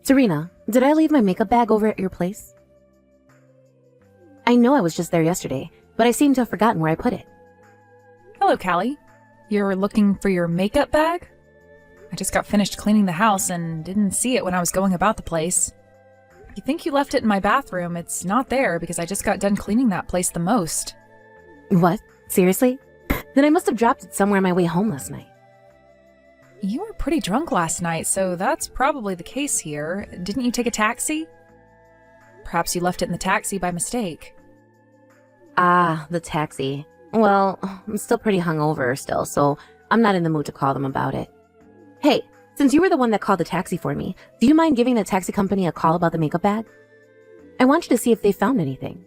Serena, did I leave my makeup bag over at your place? I know I was just there yesterday, but I seem to have forgotten where I put it. Hello, Callie. You're looking for your makeup bag? I just got finished cleaning the house and didn't see it when I was going about the place. If you think you left it in my bathroom, it's not there because I just got done cleaning that place the most. What? Seriously? Then I must have dropped it somewhere on my way home last night. You were pretty drunk last night, so that's probably the case here. Didn't you take a taxi? Perhaps you left it in the taxi by mistake. Ah, the taxi. Well, I'm still pretty hungover still, so I'm not in the mood to call them about it. Hey, since you were the one that called the taxi for me, do you mind giving the taxi company a call about the makeup bag? I want you to see if they found anything.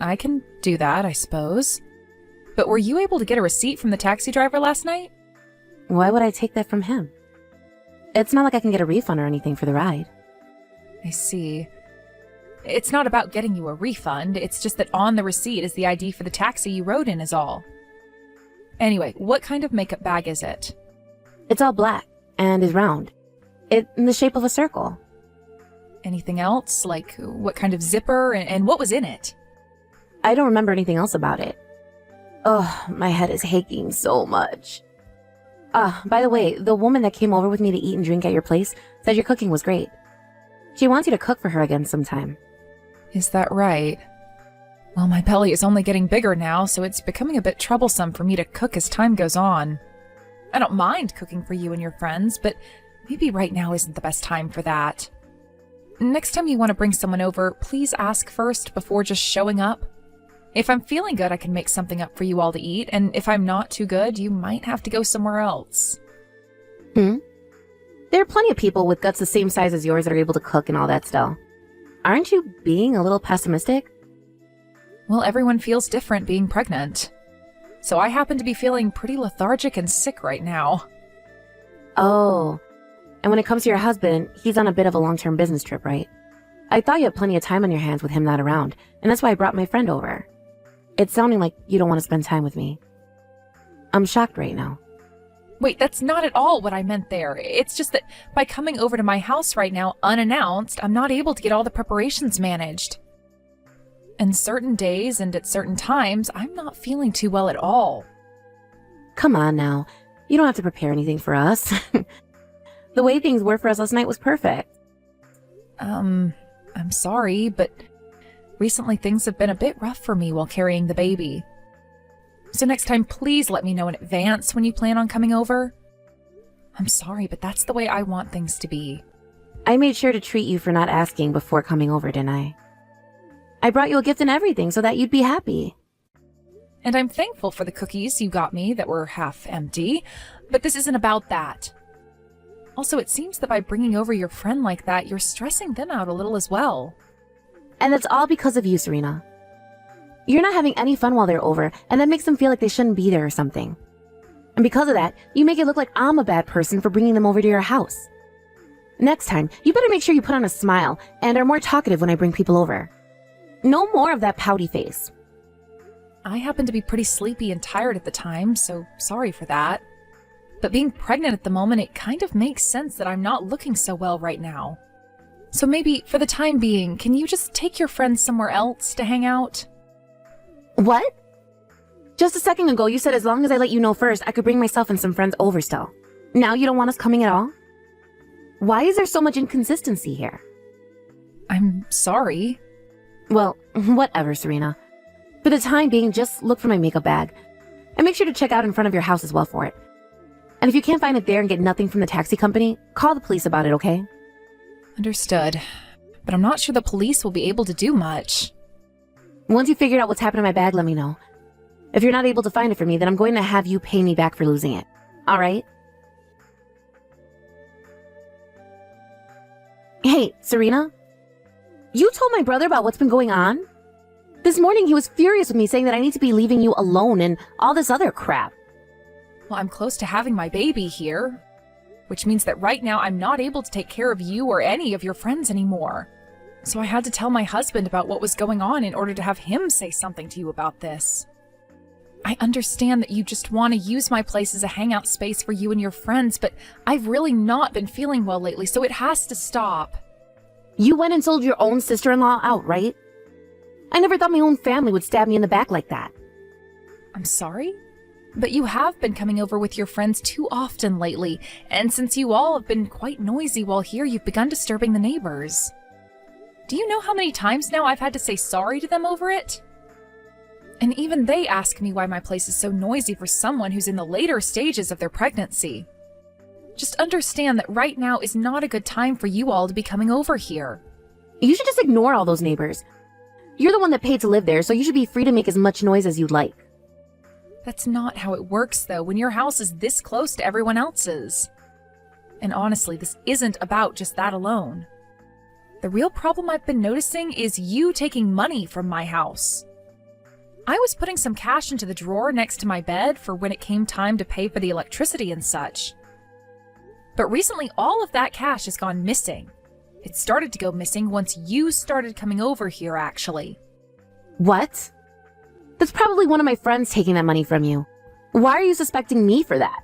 I can do that, I suppose. But were you able to get a receipt from the taxi driver last night? Why would I take that from him? It's not like I can get a refund or anything for the ride. I see. It's not about getting you a refund, it's just that on the receipt is the ID for the taxi you rode in is all. Anyway, what kind of makeup bag is it? It's all black and is round. It's in the shape of a circle. Anything else? Like what kind of zipper and what was in it? I don't remember anything else about it. Oh, my head is aching so much. By the way, the woman that came over with me to eat and drink at your place said your cooking was great. She wants you to cook for her again sometime. Is that right? Well, my belly is only getting bigger now, so it's becoming a bit troublesome for me to cook as time goes on. I don't mind cooking for you and your friends, but maybe right now isn't the best time for that. Next time you want to bring someone over, please ask first before just showing up. If I'm feeling good, I can make something up for you all to eat, and if I'm not too good, you might have to go somewhere else. There are plenty of people with guts the same size as yours that are able to cook and all that still. Aren't you being a little pessimistic? Well, everyone feels different being pregnant. So I happen to be feeling pretty lethargic and sick right now. Oh, and when it comes to your husband, he's on a bit of a long-term business trip, right? I thought you had plenty of time on your hands with him not around, and that's why I brought my friend over. It's sounding like you don't want to spend time with me. I'm shocked right now. Wait, that's not at all what I meant there. It's just that by coming over to my house right now unannounced, I'm not able to get all the preparations managed. And certain days and at certain times, I'm not feeling too well at all. Come on now. You don't have to prepare anything for us. The way things were for us last night was perfect. I'm sorry, but recently things have been a bit rough for me while carrying the baby. So next time, please let me know in advance when you plan on coming over. I'm sorry, but that's the way I want things to be. I made sure to treat you for not asking before coming over, didn't I? I brought you a gift and everything so that you'd be happy. And I'm thankful for the cookies you got me that were half empty, but this isn't about that. Also, it seems that by bringing over your friend like that, you're stressing them out a little as well. And that's all because of you, Serena. You're not having any fun while they're over, and that makes them feel like they shouldn't be there or something. And because of that, you make it look like I'm a bad person for bringing them over to your house. Next time, you better make sure you put on a smile and are more talkative when I bring people over. No more of that pouty face. I happen to be pretty sleepy and tired at the time, so sorry for that. But being pregnant at the moment, it kind of makes sense that I'm not looking so well right now. So maybe, for the time being, can you just take your friends somewhere else to hang out? What? Just a second ago, you said as long as I let you know first, I could bring myself and some friends over still. Now you don't want us coming at all? Why is there so much inconsistency here? I'm sorry. Well, whatever, Serena. For the time being, just look for my makeup bag. And make sure to check out in front of your house as well for it. And if you can't find it there and get nothing from the taxi company, call the police about it, okay? Understood. But I'm not sure the police will be able to do much. Once you figure out what's happened to my bag, let me know. If you're not able to find it for me, then I'm going to have you pay me back for losing it. Alright? Hey, Serena? You told my brother about what's been going on? This morning he was furious with me saying that I need to be leaving you alone and all this other crap. Well, I'm close to having my baby here, which means that right now I'm not able to take care of you or any of your friends anymore. So I had to tell my husband about what was going on in order to have him say something to you about this. I understand that you just want to use my place as a hangout space for you and your friends, but I've really not been feeling well lately, so it has to stop. You went and sold your own sister-in-law out, right? I never thought my own family would stab me in the back like that. I'm sorry? But you have been coming over with your friends too often lately, and since you all have been quite noisy while here, you've begun disturbing the neighbors. Do you know how many times now I've had to say sorry to them over it? And even they ask me why my place is so noisy for someone who's in the later stages of their pregnancy. Just understand that right now is not a good time for you all to be coming over here. You should just ignore all those neighbors. You're the one that paid to live there, so you should be free to make as much noise as you'd like. That's not how it works, though, when your house is this close to everyone else's. And honestly, this isn't about just that alone. The real problem I've been noticing is you taking money from my house. I was putting some cash into the drawer next to my bed for when it came time to pay for the electricity and such. But recently, all of that cash has gone missing. It started to go missing once you started coming over here, actually. What? That's probably one of my friends taking that money from you. Why are you suspecting me for that?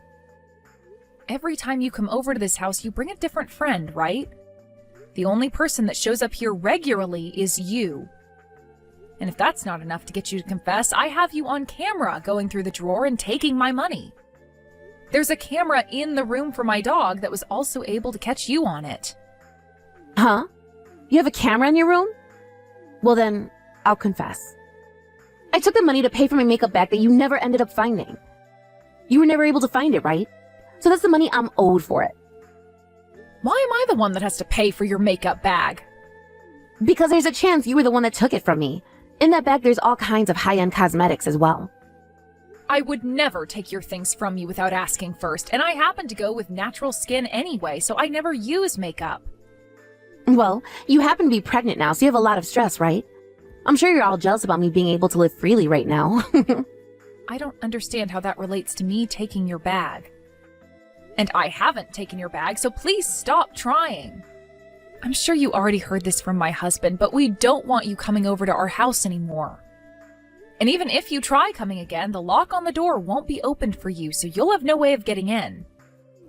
Every time you come over to this house, you bring a different friend, right? The only person that shows up here regularly is you. And if that's not enough to get you to confess, I have you on camera going through the drawer and taking my money. There's a camera in the room for my dog that was also able to catch you on it. Huh? You have a camera in your room? Well then, I'll confess. I took the money to pay for my makeup bag that you never ended up finding. You were never able to find it, right? So that's the money I'm owed for it. Why am I the one that has to pay for your makeup bag? Because there's a chance you were the one that took it from me. In that bag, there's all kinds of high-end cosmetics as well. I would never take your things from you without asking first, and I happen to go with natural skin anyway, so I never use makeup. Well, you happen to be pregnant now, so you have a lot of stress, right? I'm sure you're all jealous about me being able to live freely right now. I don't understand how that relates to me taking your bag. And I haven't taken your bag, so please stop trying. I'm sure you already heard this from my husband, but we don't want you coming over to our house anymore. And even if you try coming again, the lock on the door won't be opened for you, so you'll have no way of getting in.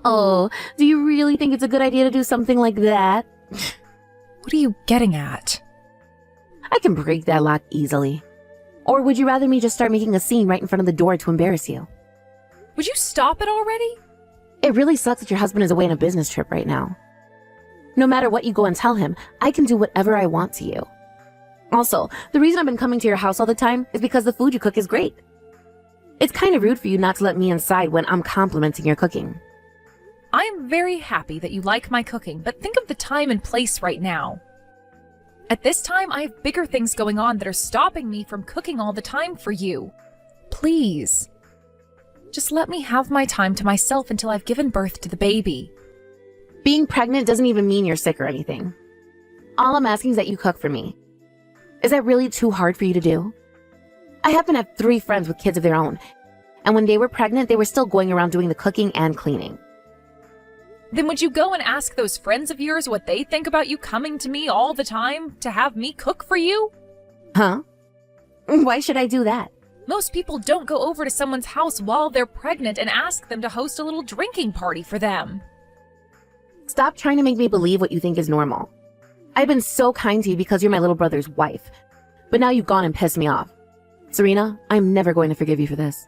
Oh, do you really think it's a good idea to do something like that? What are you getting at? I can break that lock easily. Or would you rather me just start making a scene right in front of the door to embarrass you? Would you stop it already? It really sucks that your husband is away on a business trip right now. No matter what you go and tell him, I can do whatever I want to you. Also, the reason I've been coming to your house all the time is because the food you cook is great. It's kind of rude for you not to let me inside when I'm complimenting your cooking. I am very happy that you like my cooking, but think of the time and place right now. At this time, I have bigger things going on that are stopping me from cooking all the time for you. Please. Just let me have my time to myself until I've given birth to the baby. Being pregnant doesn't even mean you're sick or anything. All I'm asking is that you cook for me. Is that really too hard for you to do? I happen to have 3 friends with kids of their own, and when they were pregnant, they were still going around doing the cooking and cleaning. Then would you go and ask those friends of yours what they think about you coming to me all the time to have me cook for you? Huh? Why should I do that? Most people don't go over to someone's house while they're pregnant and ask them to host a little drinking party for them. Stop trying to make me believe what you think is normal. I've been so kind to you because you're my little brother's wife, but now you've gone and pissed me off. Serena, I'm never going to forgive you for this.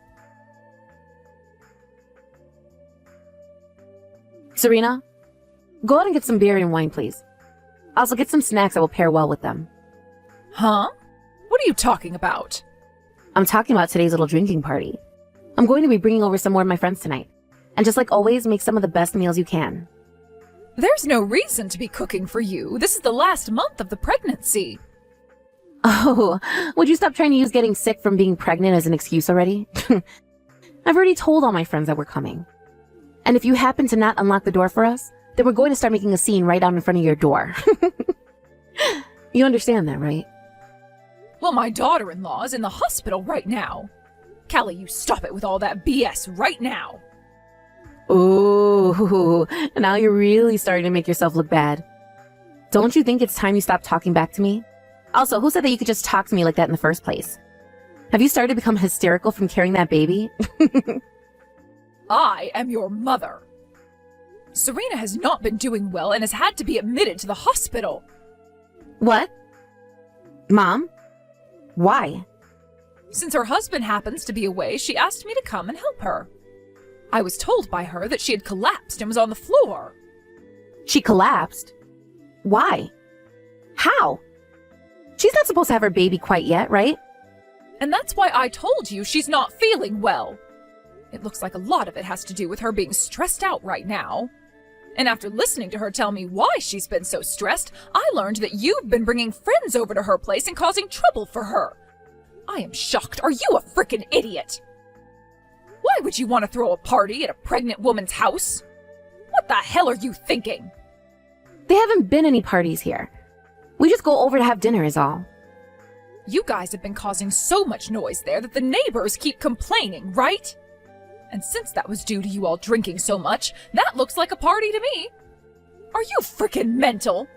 Serena, go out and get some beer and wine, please. Also, get some snacks that will pair well with them. Huh? What are you talking about? I'm talking about today's little drinking party. I'm going to be bringing over some more of my friends tonight. And just like always, make some of the best meals you can. There's no reason to be cooking for you. This is the last month of the pregnancy. Oh, would you stop trying to use getting sick from being pregnant as an excuse already? I've already told all my friends that we're coming. And if you happen to not unlock the door for us, then we're going to start making a scene right out in front of your door. You understand that, right? Well, my daughter-in-law is in the hospital right now. Callie, you stop it with all that BS right now. Ooh, now you're really starting to make yourself look bad. Don't you think it's time you stop talking back to me? Also, who said that you could just talk to me like that in the first place? Have you started to become hysterical from carrying that baby? I am your mother. Serena has not been doing well and has had to be admitted to the hospital. What? Mom? Why? Since her husband happens to be away, she asked me to come and help her. I was told by her that she had collapsed and was on the floor. She collapsed? Why? How? She's not supposed to have her baby quite yet, right? And that's why I told you she's not feeling well. It looks like a lot of it has to do with her being stressed out right now. And after listening to her tell me why she's been so stressed, I learned that you've been bringing friends over to her place and causing trouble for her. I am shocked. Are you a frickin' idiot? Why would you want to throw a party at a pregnant woman's house? What the hell are you thinking? There haven't been any parties here. We just go over to have dinner is all. You guys have been causing so much noise there that the neighbors keep complaining, right? And since that was due to you all drinking so much, that looks like a party to me. Are you frickin' mental?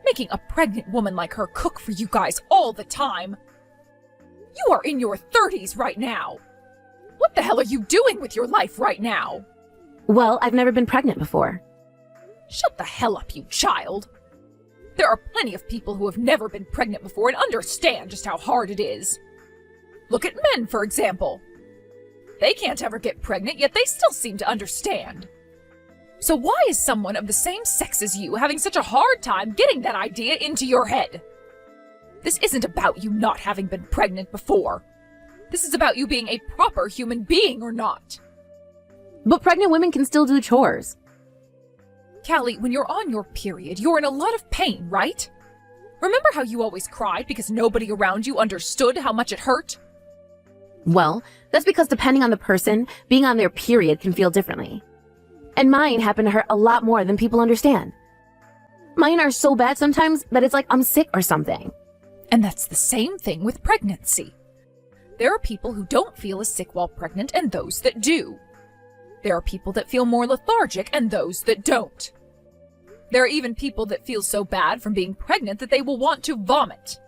Making a pregnant woman like her cook for you guys all the time. You are in your 30s right now. What the hell are you doing with your life right now? Well, I've never been pregnant before. Shut the hell up, you child. There are plenty of people who have never been pregnant before and understand just how hard it is. Look at men, for example. They can't ever get pregnant, yet they still seem to understand. So why is someone of the same sex as you having such a hard time getting that idea into your head? This isn't about you not having been pregnant before. This is about you being a proper human being or not. But pregnant women can still do chores. Callie, when you're on your period, you're in a lot of pain, right? Remember how you always cried because nobody around you understood how much it hurt? Well, that's because depending on the person, being on their period can feel differently. And mine happen to hurt a lot more than people understand. Mine are so bad sometimes that it's like I'm sick or something. And that's the same thing with pregnancy. There are people who don't feel as sick while pregnant and those that do. There are people that feel more lethargic and those that don't. There are even people that feel so bad from being pregnant that they will want to vomit.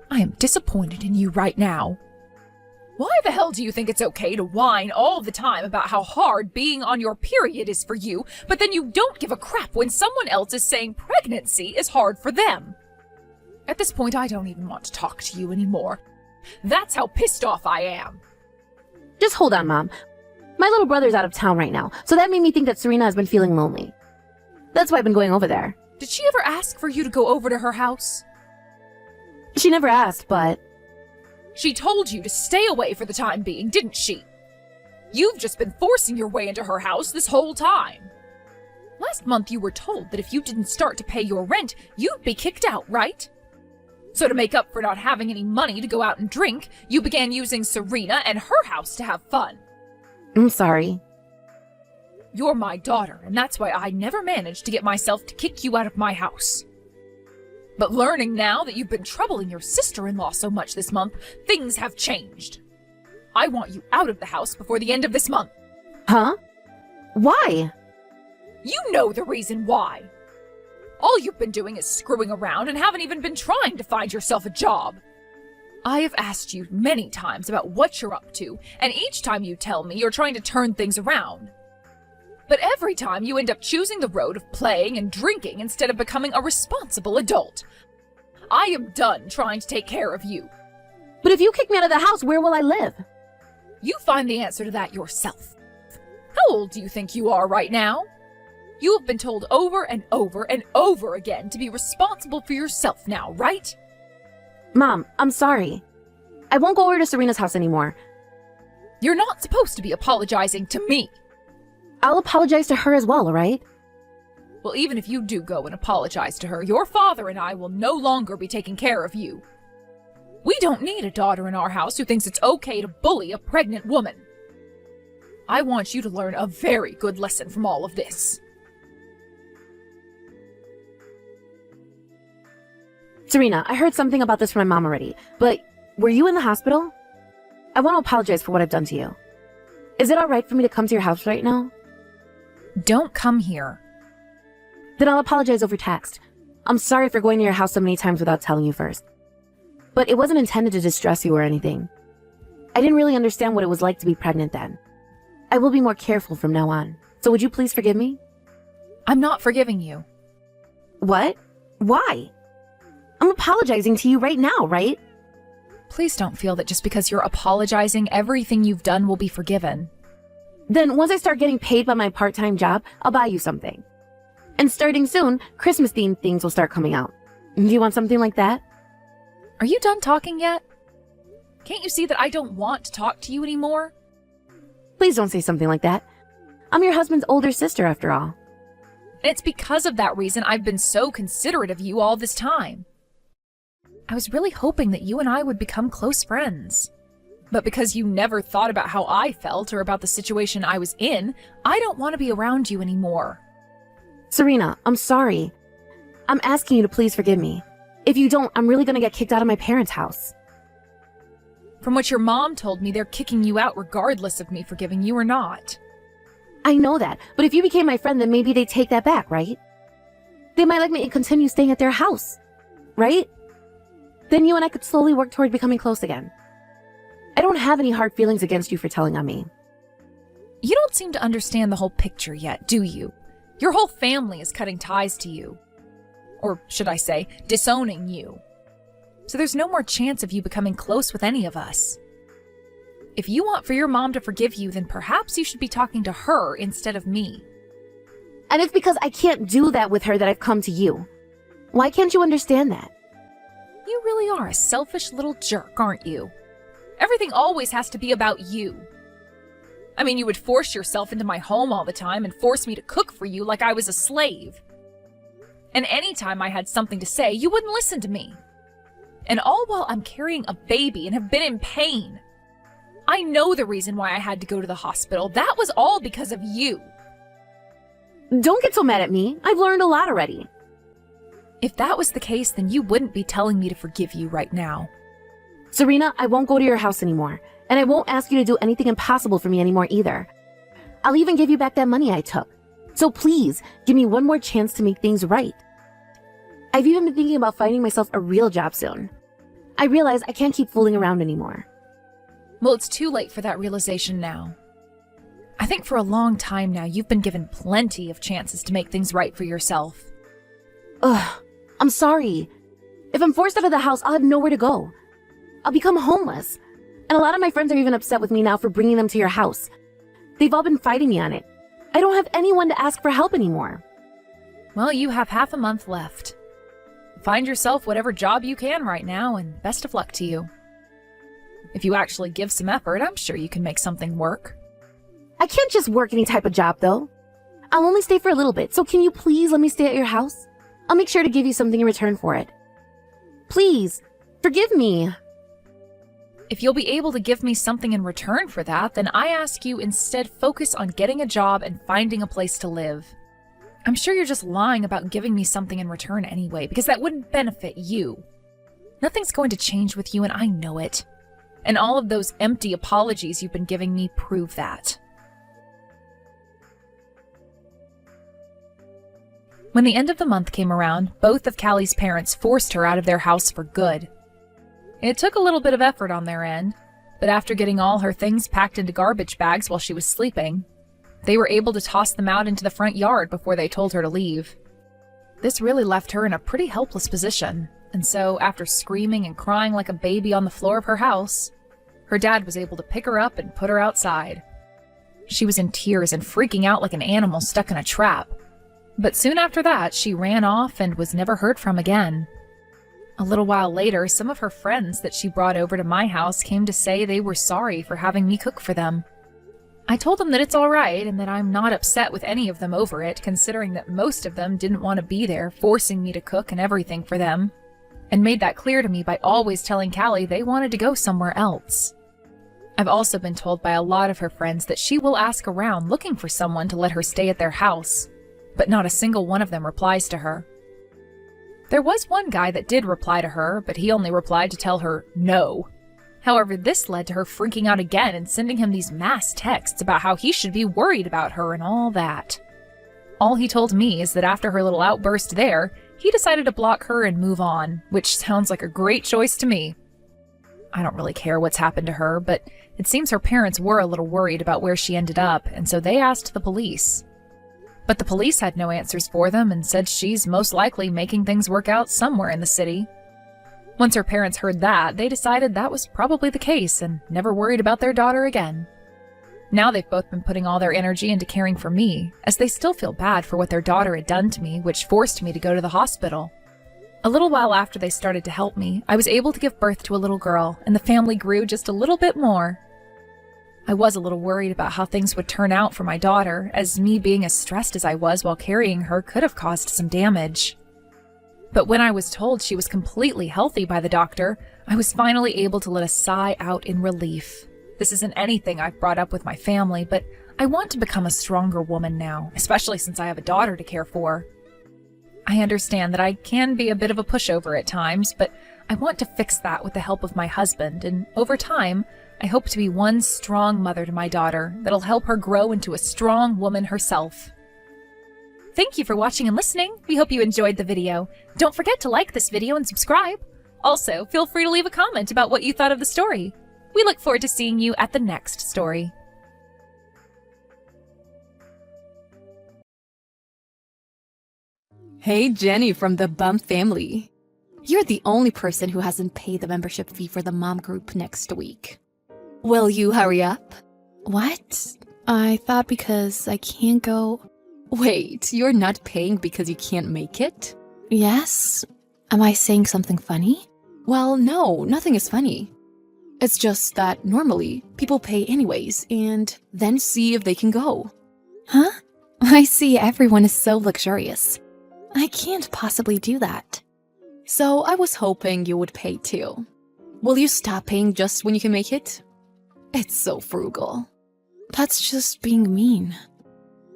I am disappointed in you right now. Why the hell do you think it's okay to whine all the time about how hard being on your period is for you, but then you don't give a crap when someone else is saying pregnancy is hard for them? At this point, I don't even want to talk to you anymore. That's how pissed off I am. Just hold on, Mom. My little brother's out of town right now, so that made me think that Serena has been feeling lonely. That's why I've been going over there. Did she ever ask for you to go over to her house? She never asked, but... She told you to stay away for the time being, didn't she? You've just been forcing your way into her house this whole time. Last month you were told that if you didn't start to pay your rent, you'd be kicked out, right? So to make up for not having any money to go out and drink, you began using Serena and her house to have fun. I'm sorry. You're my daughter, and that's why I never managed to get myself to kick you out of my house. But learning now that you've been troubling your sister-in-law so much this month, things have changed. I want you out of the house before the end of this month. Huh? Why? You know the reason why. All you've been doing is screwing around and haven't even been trying to find yourself a job. I have asked you many times about what you're up to, and each time you tell me you're trying to turn things around. But every time you end up choosing the road of playing and drinking instead of becoming a responsible adult. I am done trying to take care of you. But if you kick me out of the house, where will I live? You find the answer to that yourself. How old do you think you are right now? You have been told over and over and over again to be responsible for yourself now, right? Mom, I'm sorry. I won't go over to Serena's house anymore. You're not supposed to be apologizing to me. I'll apologize to her as well, alright? Well, even if you do go and apologize to her, your father and I will no longer be taking care of you. We don't need a daughter in our house who thinks it's okay to bully a pregnant woman. I want you to learn a very good lesson from all of this. Serena, I heard something about this from my mom already, but were you in the hospital? I want to apologize for what I've done to you. Is it alright for me to come to your house right now? Don't come here. Then I'll apologize over text. I'm sorry for going to your house so many times without telling you first. But it wasn't intended to distress you or anything. I didn't really understand what it was like to be pregnant then. I will be more careful from now on. So would you please forgive me? I'm not forgiving you. What? Why? I'm apologizing to you right now, right? Please don't feel that just because you're apologizing, everything you've done will be forgiven. Then once I start getting paid by my part-time job, I'll buy you something. And starting soon, Christmas-themed things will start coming out. Do you want something like that? Are you done talking yet? Can't you see that I don't want to talk to you anymore? Please don't say something like that. I'm your husband's older sister, after all. And it's because of that reason I've been so considerate of you all this time. I was really hoping that you and I would become close friends. But because you never thought about how I felt or about the situation I was in, I don't want to be around you anymore. Serena, I'm sorry. I'm asking you to please forgive me. If you don't, I'm really going to get kicked out of my parents' house. From what your mom told me, they're kicking you out regardless of me forgiving you or not. I know that, but if you became my friend, then maybe they'd take that back, right? They might let me continue staying at their house, right? Then you and I could slowly work toward becoming close again. I don't have any hard feelings against you for telling on me. You don't seem to understand the whole picture yet, do you? Your whole family is cutting ties to you. Or should I say, disowning you. So there's no more chance of you becoming close with any of us. If you want for your mom to forgive you, then perhaps you should be talking to her instead of me. And it's because I can't do that with her that I've come to you. Why can't you understand that? You really are a selfish little jerk, aren't you? Everything always has to be about you. I mean, you would force yourself into my home all the time and force me to cook for you like I was a slave. And anytime I had something to say, you wouldn't listen to me. And all while I'm carrying a baby and have been in pain. I know the reason why I had to go to the hospital. That was all because of you. Don't get so mad at me. I've learned a lot already. If that was the case, then you wouldn't be telling me to forgive you right now. Serena, I won't go to your house anymore. And I won't ask you to do anything impossible for me anymore either. I'll even give you back that money I took. So please, give me one more chance to make things right. I've even been thinking about finding myself a real job soon. I realize I can't keep fooling around anymore. Well, it's too late for that realization now. I think for a long time now, you've been given plenty of chances to make things right for yourself. Ugh, I'm sorry. If I'm forced out of the house, I'll have nowhere to go. I'll become homeless. And a lot of my friends are even upset with me now for bringing them to your house. They've all been fighting me on it. I don't have anyone to ask for help anymore. Well, you have half a month left. Find yourself whatever job you can right now, and best of luck to you. If you actually give some effort, I'm sure you can make something work. I can't just work any type of job, though. I'll only stay for a little bit, so can you please let me stay at your house? I'll make sure to give you something in return for it. Please, forgive me. If you'll be able to give me something in return for that, then I ask you instead focus on getting a job and finding a place to live. I'm sure you're just lying about giving me something in return anyway, because that wouldn't benefit you. Nothing's going to change with you, and I know it. And all of those empty apologies you've been giving me prove that. When the end of the month came around, both of Callie's parents forced her out of their house for good. It took a little bit of effort on their end, but after getting all her things packed into garbage bags while she was sleeping, they were able to toss them out into the front yard before they told her to leave. This really left her in a pretty helpless position, and so after screaming and crying like a baby on the floor of her house, her dad was able to pick her up and put her outside. She was in tears and freaking out like an animal stuck in a trap. But soon after that, she ran off and was never heard from again. A little while later, some of her friends that she brought over to my house came to say they were sorry for having me cook for them. I told them that it's all right and that I'm not upset with any of them over it, considering that most of them didn't want to be there, forcing me to cook and everything for them, and made that clear to me by always telling Callie they wanted to go somewhere else. I've also been told by a lot of her friends that she will ask around looking for someone to let her stay at their house, but not a single one of them replies to her. There was one guy that did reply to her, but he only replied to tell her no. However, this led to her freaking out again and sending him these mass texts about how he should be worried about her and all that. All he told me is that after her little outburst there, he decided to block her and move on, which sounds like a great choice to me. I don't really care what's happened to her, but it seems her parents were a little worried about where she ended up, and so they asked the police. But the police had no answers for them and said she's most likely making things work out somewhere in the city. Once her parents heard that, they decided that was probably the case and never worried about their daughter again. Now they've both been putting all their energy into caring for me, as they still feel bad for what their daughter had done to me, which forced me to go to the hospital. A little while after they started to help me, I was able to give birth to a little girl, and the family grew just a little bit more. I was a little worried about how things would turn out for my daughter, as me being as stressed as I was while carrying her could have caused some damage. But when I was told she was completely healthy by the doctor, I was finally able to let a sigh out in relief. This isn't anything I've brought up with my family, but I want to become a stronger woman now, especially since I have a daughter to care for. I understand that I can be a bit of a pushover at times, but I want to fix that with the help of my husband, and over time, I hope to be one strong mother to my daughter that'll help her grow into a strong woman herself. Thank you for watching and listening. We hope you enjoyed the video. Don't forget to like this video and subscribe. Also, feel free to leave a comment about what you thought of the story. We look forward to seeing you at the next story. Hey, Jenny from the Bum family. You're the only person who hasn't paid the membership fee for the mom group next week. Will you hurry up? What? I thought because I can't go... Wait, you're not paying because you can't make it? Yes. Am I saying something funny? Well, no, nothing is funny. It's just that normally people pay anyways and then see if they can go. Huh? I see everyone is so luxurious. I can't possibly do that. So I was hoping you would pay too. Will you stop paying just when you can make it? It's so frugal. That's just being mean.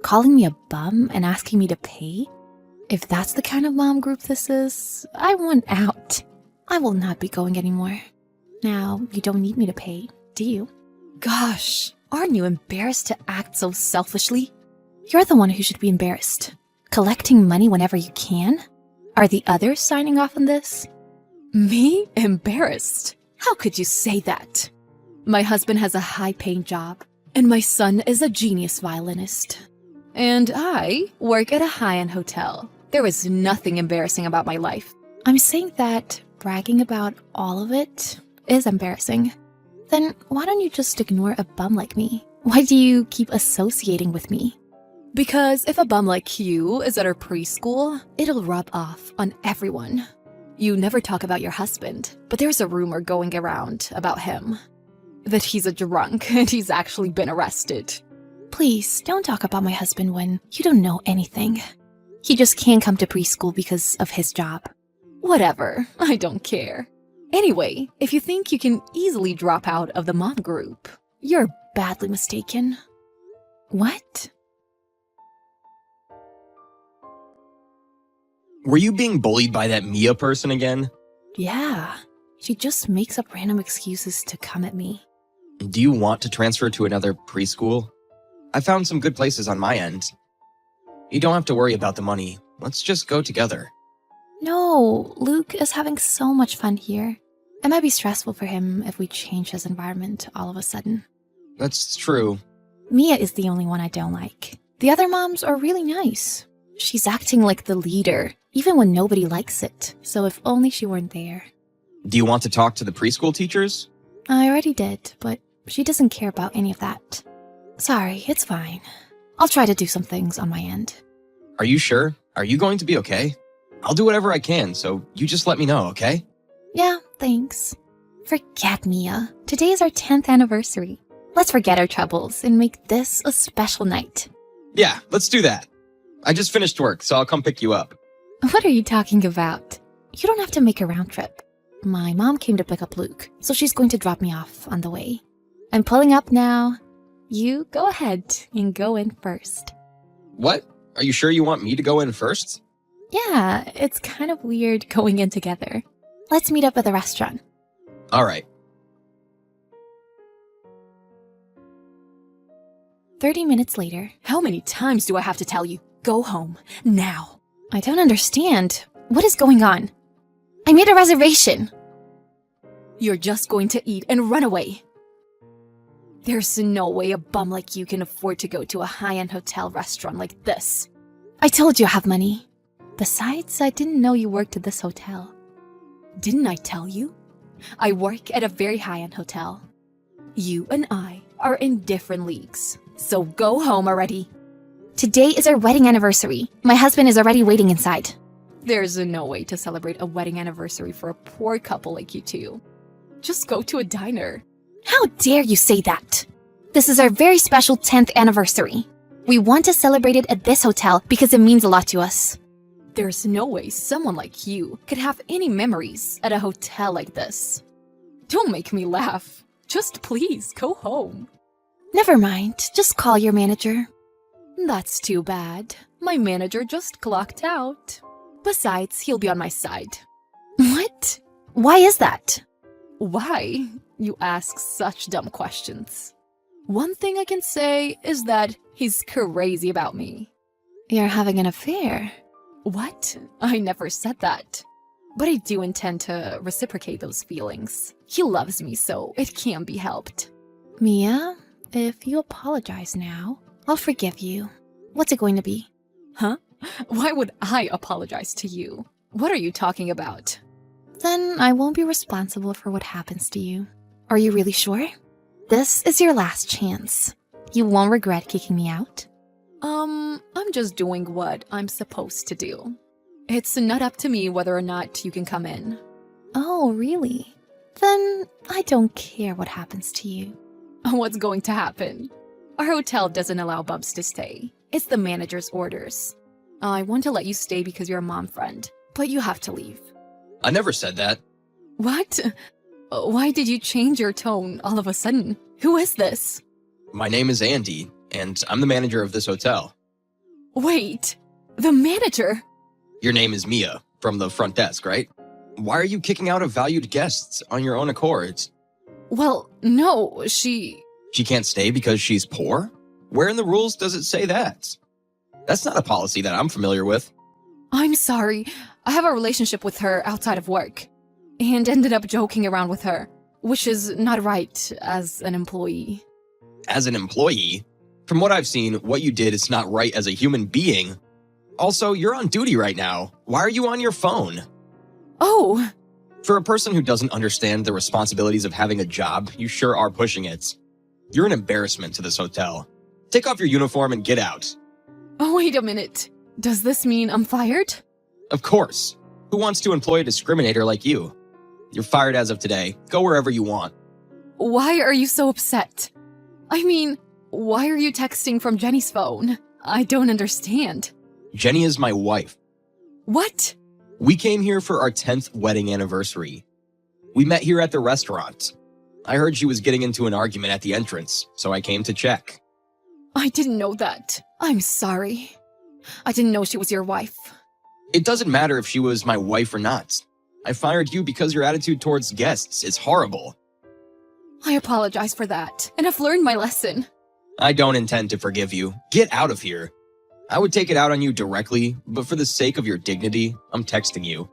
Calling me a bum and asking me to pay? If that's the kind of mom group this is, I want out. I will not be going anymore. Now, you don't need me to pay, do you? Gosh, aren't you embarrassed to act so selfishly? You're the one who should be embarrassed. Collecting money whenever you can? Are the others signing off on this? Me? Embarrassed? How could you say that? My husband has a high-paying job, and my son is a genius violinist. And I work at a high-end hotel. There is nothing embarrassing about my life. I'm saying that bragging about all of it is embarrassing. Then why don't you just ignore a bum like me? Why do you keep associating with me? Because if a bum like you is at our preschool, it'll rub off on everyone. You never talk about your husband, but there's a rumor going around about him. That he's a drunk and he's actually been arrested. Please, don't talk about my husband when you don't know anything. He just can't come to preschool because of his job. Whatever, I don't care. Anyway, if you think you can easily drop out of the mom group, you're badly mistaken. What? Were you being bullied by that Mia person again? Yeah, she just makes up random excuses to come at me. Do you want to transfer to another preschool? I found some good places on my end. You don't have to worry about the money. Let's just go together. No, Luke is having so much fun here. It might be stressful for him if we change his environment all of a sudden. That's true. Mia is the only one I don't like. The other moms are really nice. She's acting like the leader, even when nobody likes it. So if only she weren't there. Do you want to talk to the preschool teachers? I already did, but she doesn't care about any of that. Sorry, it's fine. I'll try to do some things on my end. Are you sure? Are you going to be okay? I'll do whatever I can, so you just let me know, okay? Yeah, thanks. Forget Mia. Today is our 10th anniversary. Let's forget our troubles and make this a special night. Yeah, let's do that. I just finished work, so I'll come pick you up. What are you talking about? You don't have to make a round trip. My mom came to pick up Luke, so she's going to drop me off on the way. I'm pulling up now. You go ahead and go in first. What? Are you sure you want me to go in first? Yeah, it's kind of weird going in together. Let's meet up at the restaurant. All right. 30 minutes later. How many times do I have to tell you? Go home, now. I don't understand. What is going on? I made a reservation. You're just going to eat and run away. There's no way a bum like you can afford to go to a high-end hotel restaurant like this. I told you I have money. Besides, I didn't know you worked at this hotel. Didn't I tell you? I work at a very high-end hotel. You and I are in different leagues, so go home already. Today is our wedding anniversary. My husband is already waiting inside. There's no way to celebrate a wedding anniversary for a poor couple like you two. Just go to a diner. How dare you say that? This is our very special 10th anniversary. We want to celebrate it at this hotel because it means a lot to us. There's no way someone like you could have any memories at a hotel like this. Don't make me laugh. Just please go home. Never mind, just call your manager. That's too bad. My manager just clocked out. Besides, he'll be on my side. What? Why is that? Why? You ask such dumb questions. One thing I can say is that he's crazy about me. You're having an affair. What? I never said that. But I do intend to reciprocate those feelings. He loves me, so it can't be helped. Mia, if you apologize now, I'll forgive you. What's it going to be? Huh? Why would I apologize to you? What are you talking about? Then I won't be responsible for what happens to you. Are you really sure? This is your last chance. You won't regret kicking me out? I'm just doing what I'm supposed to do. It's not up to me whether or not you can come in. Oh, really? Then I don't care what happens to you. What's going to happen? Our hotel doesn't allow bubs to stay. It's the manager's orders. I want to let you stay because you're a mom friend, but you have to leave. I never said that. What? Why did you change your tone all of a sudden? Who is this? My name is Andy, and I'm the manager of this hotel. Wait, the manager? Your name is Mia, from the front desk, right? Why are you kicking out of valued guests on your own accord? Well, no, she can't stay because she's poor? Where in the rules does it say that? That's not a policy that I'm familiar with. I'm sorry. I have a relationship with her outside of work and ended up joking around with her, which is not right as an employee. As an employee? From what I've seen, what you did is not right as a human being. Also, you're on duty right now. Why are you on your phone? Oh, For a person who doesn't understand the responsibilities of having a job, you sure are pushing it. You're an embarrassment to this hotel. Take off your uniform and get out. wait a minute. Does this mean I'm fired? Of course. Who wants to employ a discriminator like you? You're fired as of today. Go wherever you want. Why are you so upset? I mean, why are you texting from Jenny's phone? I don't understand. Jenny is my wife. What? We came here for our 10th wedding anniversary. We met here at the restaurant. I heard she was getting into an argument at the entrance, so I came to check. I didn't know that. I'm sorry. I didn't know she was your wife. It doesn't matter if she was my wife or not. I fired you because your attitude towards guests is horrible. I apologize for that, and I've learned my lesson. I don't intend to forgive you. Get out of here. I would take it out on you directly, but for the sake of your dignity, I'm texting you.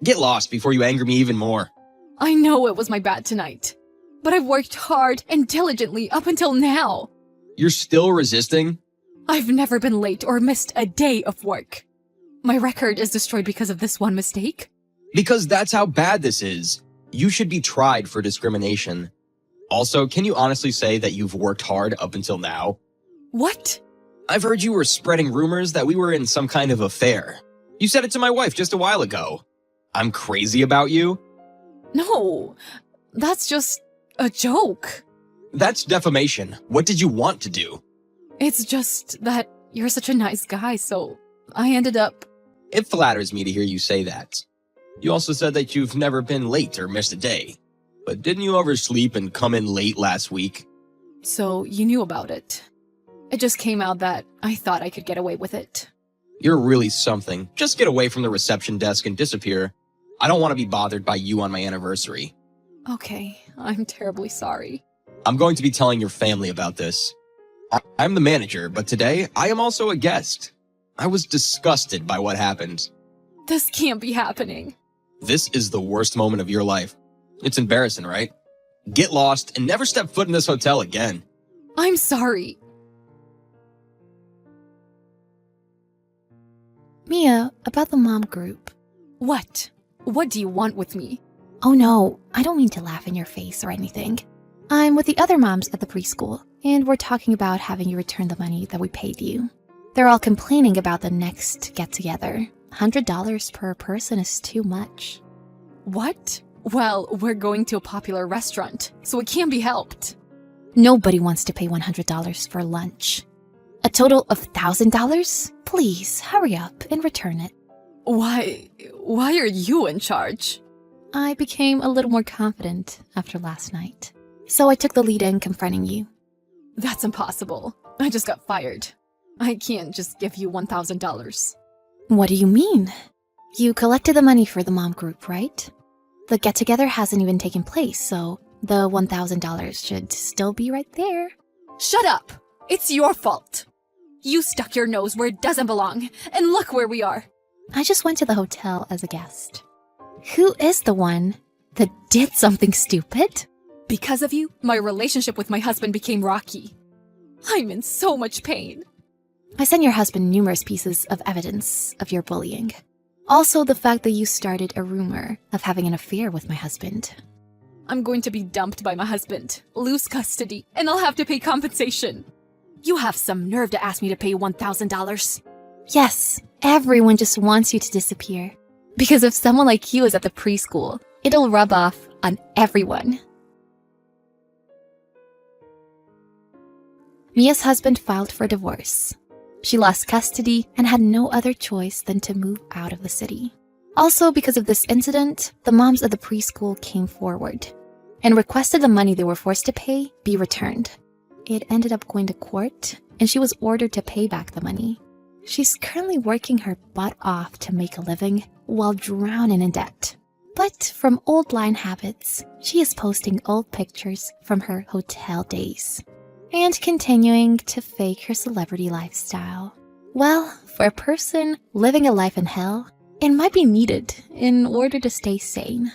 Get lost before you anger me even more. I know it was my bad tonight, but I've worked hard and diligently up until now. You're still resisting? I've never been late or missed a day of work. My record is destroyed because of this one mistake. Because that's how bad this is. You should be tried for discrimination. Also, can you honestly say that you've worked hard up until now? What? I've heard you were spreading rumors that we were in some kind of affair. You said it to my wife just a while ago. I'm crazy about you? No, that's just a joke. That's defamation. What did you want to do? It's just that you're such a nice guy, so I ended up... It flatters me to hear you say that. You also said that you've never been late or missed a day. But didn't you oversleep and come in late last week? So you knew about it. It just came out that I thought I could get away with it. You're really something. Just get away from the reception desk and disappear. I don't want to be bothered by you on my anniversary. Okay, I'm terribly sorry. I'm going to be telling your family about this. I'm the manager, but today I am also a guest. I was disgusted by what happened. This can't be happening. This is the worst moment of your life. It's embarrassing, right? Get lost and never step foot in this hotel again. I'm sorry. Mia, about the mom group. What? What do you want with me? Oh no, I don't mean to laugh in your face or anything. I'm with the other moms at the preschool, and we're talking about having you return the money that we paid you. They're all complaining about the next get-together. $100 per person is too much. What? Well, we're going to a popular restaurant, so it can't be helped. Nobody wants to pay $100 for lunch. A total of $1,000? Please, hurry up and return it. Why are you in charge? I became a little more confident after last night. So I took the lead in confronting you. That's impossible. I just got fired. I can't just give you $1,000. What do you mean? You collected the money for the mom group, right? The get-together hasn't even taken place, so the $1,000 should still be right there. Shut up! It's your fault. You stuck your nose where it doesn't belong, and look where we are. I just went to the hotel as a guest. Who is the one that did something stupid? Because of you, my relationship with my husband became rocky. I'm in so much pain. I sent your husband numerous pieces of evidence of your bullying. Also, the fact that you started a rumor of having an affair with my husband. I'm going to be dumped by my husband, lose custody, and I'll have to pay compensation. You have some nerve to ask me to pay $1,000. Yes, everyone just wants you to disappear. Because if someone like you is at the preschool, it'll rub off on everyone. Mia's husband filed for divorce. She lost custody and had no other choice than to move out of the city. Also, because of this incident, the moms at the preschool came forward and requested the money they were forced to pay be returned. It ended up going to court, and she was ordered to pay back the money. She's currently working her butt off to make a living while drowning in debt. But from old line habits, she is posting old pictures from her hotel days and continuing to fake her celebrity lifestyle. Well, for a person living a life in hell, it might be needed in order to stay sane.